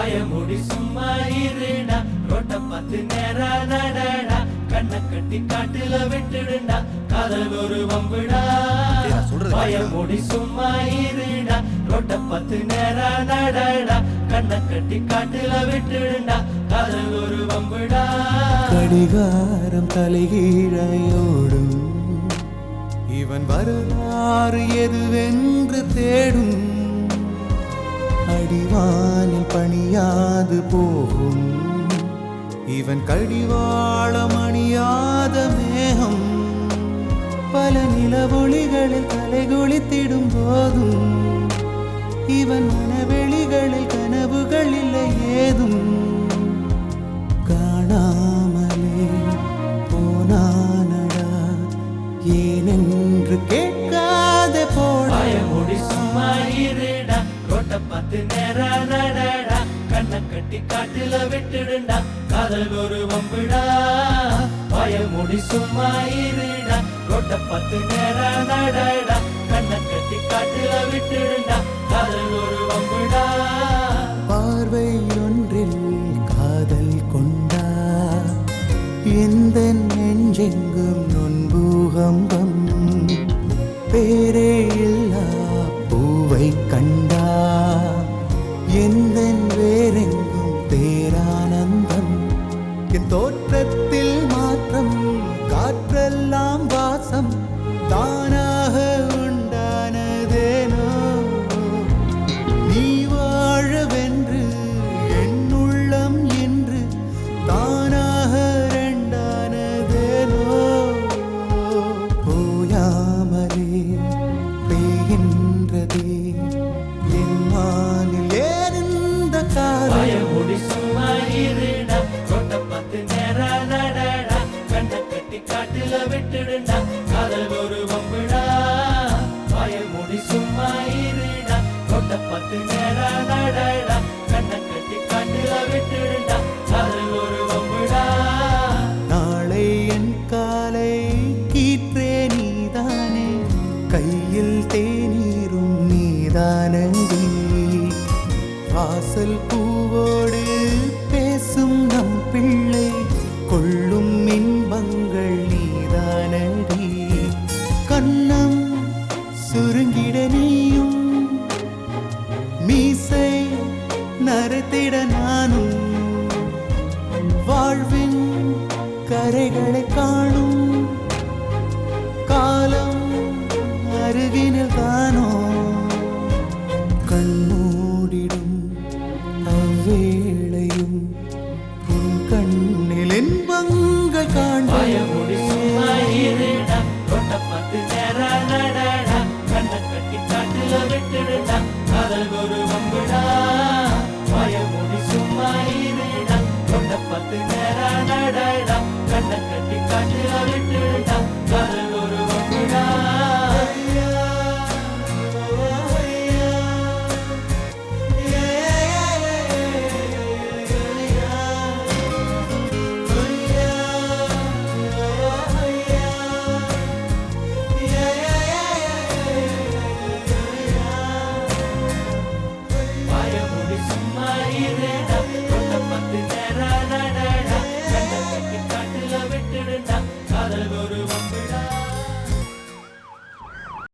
பயமுடி சும்மா இருடா ரோட்ட பார்த்து நேரா நடடா கண்ணை கட்டி காட்டுல விட்டுடுண்டா காதல் ஒரு வம்புடா பயமுடி சும்மா இருடா ரோட்ட பார்த்து நேரா நடடா கண்ணை கட்டி காட்டுல விட்டுடுண்டா காதல் ஒரு வம்புடா கடிகாரம் தலைகீழையோடும் இவன் வரலாறு எதுவென்று தேடும் அடிவானில் பணியாது போகும் இவன் கடிவாளம் அணியாத மேகம் பல நிலவொளிகளில் தலைகுளித்திடும் போதும் இவன் மனவெளிகளில் கனவுகள் இல்லை ஏதும் காணாமலே போனானடா ஏனென்று கேட்காத பயமுடி சும்மா இருடா ரோட்ட பார்த்து நேரா நடடா கண்ணை கட்டி காட்டுல விட்டுடுண்டா காதல் ஒரு வம்புடா பயமுடி சும்மா இருடா ரோட்ட பார்த்து நேரா நடடா கண்ணை கட்டி காட்டுல விட்டுடுண்டா காதல் ஒரு வம்புடா பார்வை ஒன்றில் காதல் கொண்டா எந்த நெஞ்செங்கும் நொன்பூகம்பம் பேரே இல்லா பூவை கண்டா எந்த வேறெங்கும் பேரானந்தம் என் தோற்றத்தில் மாற்றம் காற்றெல்லாம் வாசம் தானாக உண்டானதேனோ நீ வாழவென்று என் உள்ளம் என்று தானாக ரெண்டானதேனோ ஓயாமலே பெய்கின்றதே என் மானில் ஏறிந்த பயமுடி சும்மா இருடா ரோட்ட பார்த்து நேரா நடடா கண்ணை கட்டி காட்டுல விட்டுடுண்டா காதல் ஒரு வம்புடா பயமுடி சும்மா இருடா ரோட்ட பார்த்து நேரா நடடா கண்ணை கட்டி காட்டுல விட்டுடுண்டா காதல் ஒரு வம்புடா நாளை என் காலை கீற்றே நீதானே கையில் தேநீரும் நீதானடி வாசல் பூவோடு பேசும் நம் பிள்ளை கொள்ளும் இன்பங்கள் நீதானடி கண்ணம் சுருங்கிட நீயும் மீசை நரைத்திட நானும் வாழ்வின் கரைகளை காணும் காலம் அருகினில் தானோ கண்ணூடிடும் அவ்வேளையும் உன் கண்ணில் இன்பங்கள் பயமுடி சும்மா இருடா ரோட்ட பார்த்து நேரா நடடா கண்ணை கட்டி காட்டுல விட்டுடுண்டா காதல் ஒரு வம்பு